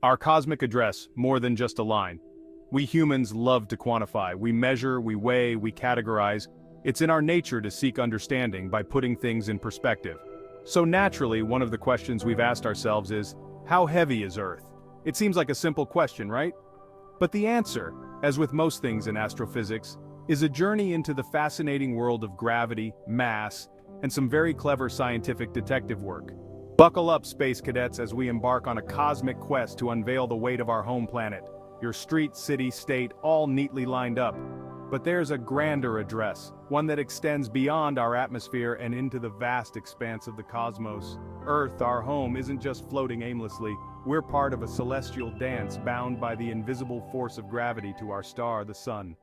Our cosmic address, more than just a line. We humans love to quantify. We measure, we weigh, we categorize. It's in our nature to seek understanding by putting things in perspective. So naturally, one of the questions we've asked ourselves is, how heavy is Earth? It seems like a simple question, right? But the answer, as with most things in astrophysics, is a journey into the fascinating world of gravity, mass, and some very clever scientific detective work. Buckle up, space cadets, as we embark on a cosmic quest to unveil the weight of our home planet. Your street, city, state, all neatly lined up. But there's a grander address, one that extends beyond our atmosphere and into the vast expanse of the cosmos. Earth, our home, isn't just floating aimlessly. We're part of a celestial dance bound by the invisible force of gravity to our star, the sun.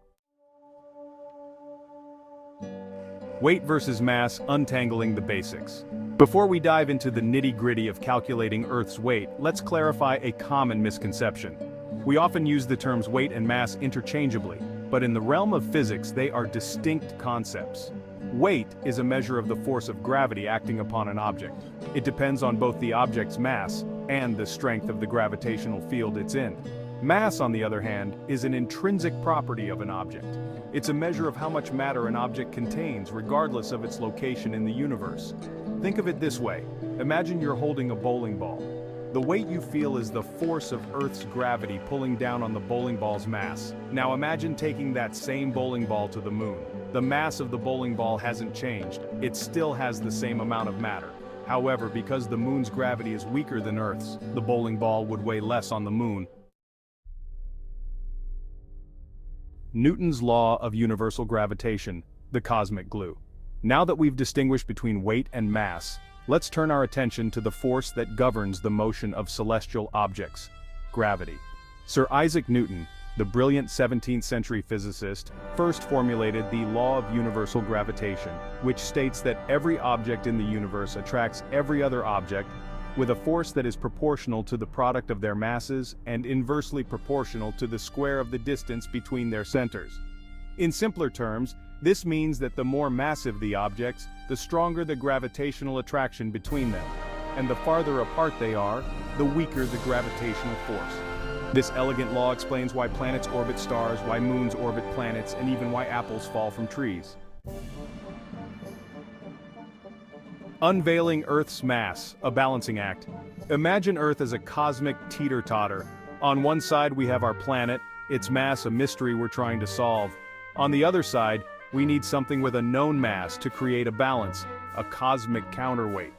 Weight versus mass, untangling the basics. Before we dive into the nitty-gritty of calculating Earth's weight, let's clarify a common misconception. We often use the terms weight and mass interchangeably, but in the realm of physics, they are distinct concepts. Weight is a measure of the force of gravity acting upon an object. It depends on both the object's mass and the strength of the gravitational field it's in. Mass, on the other hand, is an intrinsic property of an object. It's a measure of how much matter an object contains, regardless of its location in the universe. Think of it this way. Imagine you're holding a bowling ball. The weight you feel is the force of Earth's gravity pulling down on the bowling ball's mass. Now imagine taking that same bowling ball to the moon. The mass of the bowling ball hasn't changed. It still has the same amount of matter. However, because the moon's gravity is weaker than Earth's, the bowling ball would weigh less on the moon. Newton's law of universal gravitation, the cosmic glue. Now that we've distinguished between weight and mass, let's turn our attention to the force that governs the motion of celestial objects, gravity. Sir Isaac Newton, the brilliant 17th century physicist, first formulated the law of universal gravitation, which states that every object in the universe attracts every other object with a force that is proportional to the product of their masses and inversely proportional to the square of the distance between their centers. In simpler terms, this means that the more massive the objects, the stronger the gravitational attraction between them, and the farther apart they are, the weaker the gravitational force. This elegant law explains why planets orbit stars, why moons orbit planets, and even why apples fall from trees. Unveiling Earth's mass, a balancing act. Imagine Earth as a cosmic teeter-totter. On one side we have our planet, its mass a mystery we're trying to solve. On the other side, we need something with a known mass to create a balance, a cosmic counterweight.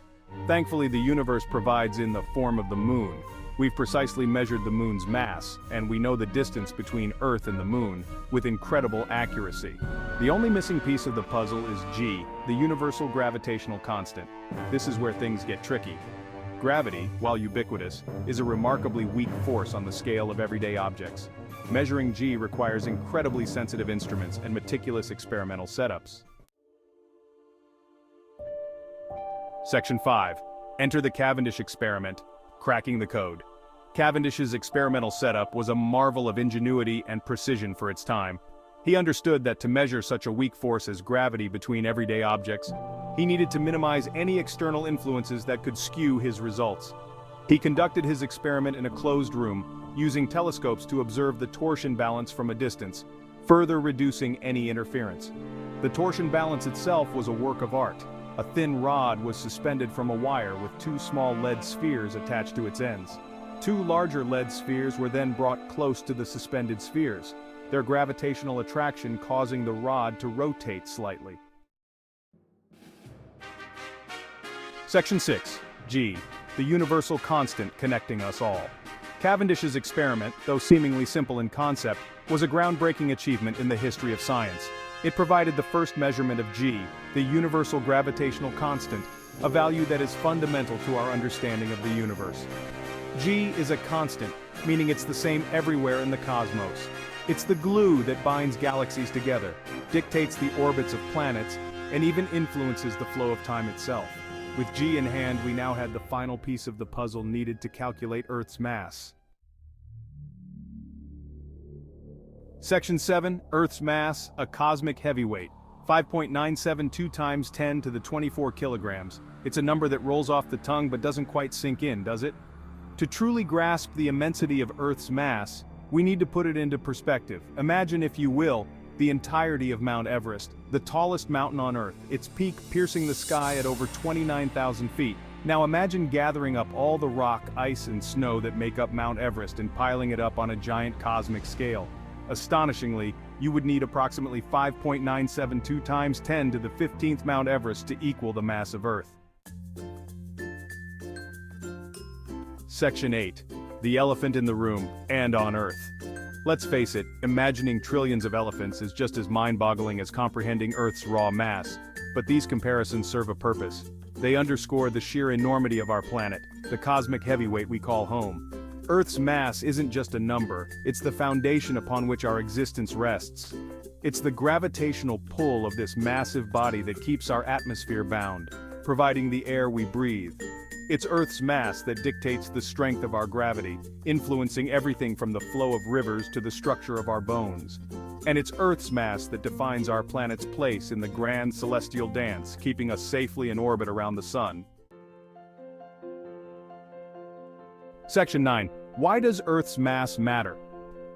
Thankfully, the universe provides in the form of the moon. We've precisely measured the moon's mass, and we know the distance between Earth and the moon with incredible accuracy. The only missing piece of the puzzle is G, the universal gravitational constant. This is where things get tricky. Gravity, while ubiquitous, is a remarkably weak force on the scale of everyday objects. Measuring G requires incredibly sensitive instruments and meticulous experimental setups. Section 5. Enter the Cavendish experiment. Cracking the code. Cavendish's experimental setup was a marvel of ingenuity and precision for its time. He understood that to measure such a weak force as gravity between everyday objects, he needed to minimize any external influences that could skew his results. He conducted his experiment in a closed room, using telescopes to observe the torsion balance from a distance, further reducing any interference. The torsion balance itself was a work of art. A thin rod was suspended from a wire with two small lead spheres attached to its ends. Two larger lead spheres were then brought close to the suspended spheres, their gravitational attraction causing the rod to rotate slightly. Section 6. G. The universal constant connecting us all. Cavendish's experiment, though seemingly simple in concept, was a groundbreaking achievement in the history of science. It provided the first measurement of G, the universal gravitational constant, a value that is fundamental to our understanding of the universe. G is a constant, meaning it's the same everywhere in the cosmos. It's the glue that binds galaxies together, dictates the orbits of planets, and even influences the flow of time itself. With G in hand, we now had the final piece of the puzzle needed to calculate Earth's mass. Section 7. Earth's mass, a cosmic heavyweight. 5.972 times 10 to the 24 kilograms. It's a number that rolls off the tongue but doesn't quite sink in, does it? To truly grasp the immensity of Earth's mass, we need to put it into perspective. Imagine, if you will, the entirety of Mount Everest, the tallest mountain on Earth, its peak piercing the sky at over 29,000 feet. Now imagine gathering up all the rock, ice and snow that make up Mount Everest and piling it up on a giant cosmic scale. Astonishingly, you would need approximately 5.972 times 10 to the 15th Mount Everest to equal the mass of Earth. Section 8. The elephant in the room, and on Earth. Let's face it, imagining trillions of elephants is just as mind-boggling as comprehending Earth's raw mass. But these comparisons serve a purpose. They underscore the sheer enormity of our planet, the cosmic heavyweight we call home. Earth's mass isn't just a number, it's the foundation upon which our existence rests. It's the gravitational pull of this massive body that keeps our atmosphere bound, providing the air we breathe. It's Earth's mass that dictates the strength of our gravity, influencing everything from the flow of rivers to the structure of our bones. And it's Earth's mass that defines our planet's place in the grand celestial dance, keeping us safely in orbit around the sun. Section 9. Why does Earth's mass matter?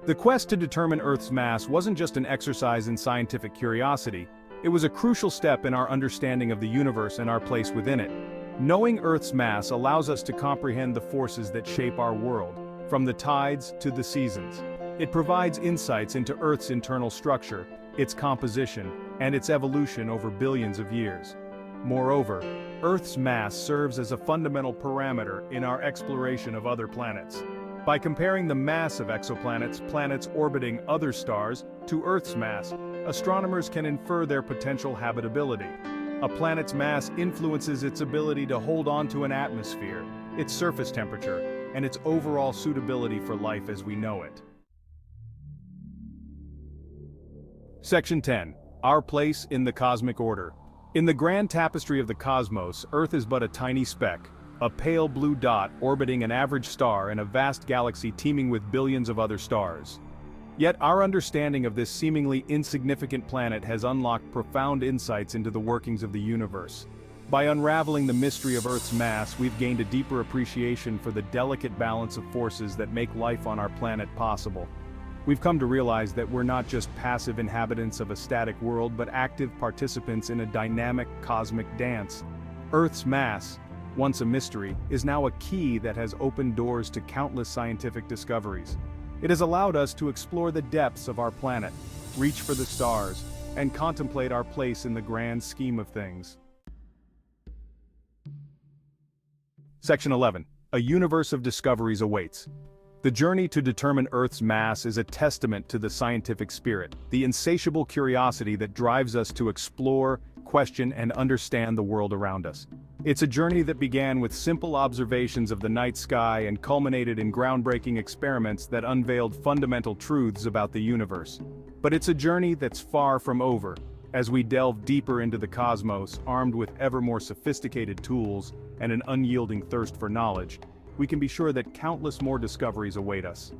The quest to determine Earth's mass wasn't just an exercise in scientific curiosity, it was a crucial step in our understanding of the universe and our place within it. Knowing Earth's mass allows us to comprehend the forces that shape our world, from the tides to the seasons. It provides insights into Earth's internal structure, its composition, and its evolution over billions of years. Moreover, Earth's mass serves as a fundamental parameter in our exploration of other planets. By comparing the mass of exoplanets, planets orbiting other stars, to Earth's mass, astronomers can infer their potential habitability. A planet's mass influences its ability to hold on to an atmosphere, its surface temperature, and its overall suitability for life as we know it. Section 10. Our place in the cosmic order. In the grand tapestry of the cosmos, Earth is but a tiny speck, a pale blue dot orbiting an average star in a vast galaxy teeming with billions of other stars. Yet our understanding of this seemingly insignificant planet has unlocked profound insights into the workings of the universe. By unraveling the mystery of Earth's mass, we've gained a deeper appreciation for the delicate balance of forces that make life on our planet possible. We've come to realize that we're not just passive inhabitants of a static world, but active participants in a dynamic cosmic dance. Earth's mass, once a mystery, is now a key that has opened doors to countless scientific discoveries. It has allowed us to explore the depths of our planet, reach for the stars, and contemplate our place in the grand scheme of things. Section 11. A universe of discoveries awaits. The journey to determine Earth's mass is a testament to the scientific spirit, the insatiable curiosity that drives us to explore, question, and understand the world around us. It's a journey that began with simple observations of the night sky and culminated in groundbreaking experiments that unveiled fundamental truths about the universe. But it's a journey that's far from over. As we delve deeper into the cosmos, armed with ever more sophisticated tools and an unyielding thirst for knowledge, we can be sure that countless more discoveries await us.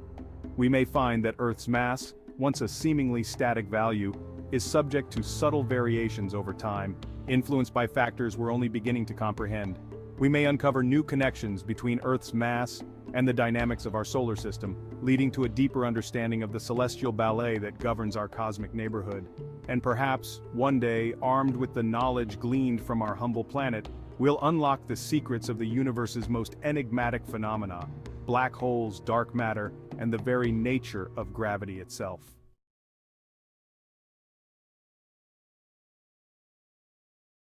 We may find that Earth's mass, once a seemingly static value, is subject to subtle variations over time, influenced by factors we're only beginning to comprehend. We may uncover new connections between Earth's mass and the dynamics of our solar system, leading to a deeper understanding of the celestial ballet that governs our cosmic neighborhood. And perhaps, one day, armed with the knowledge gleaned from our humble planet, we'll unlock the secrets of the universe's most enigmatic phenomena: black holes, dark matter, and the very nature of gravity itself.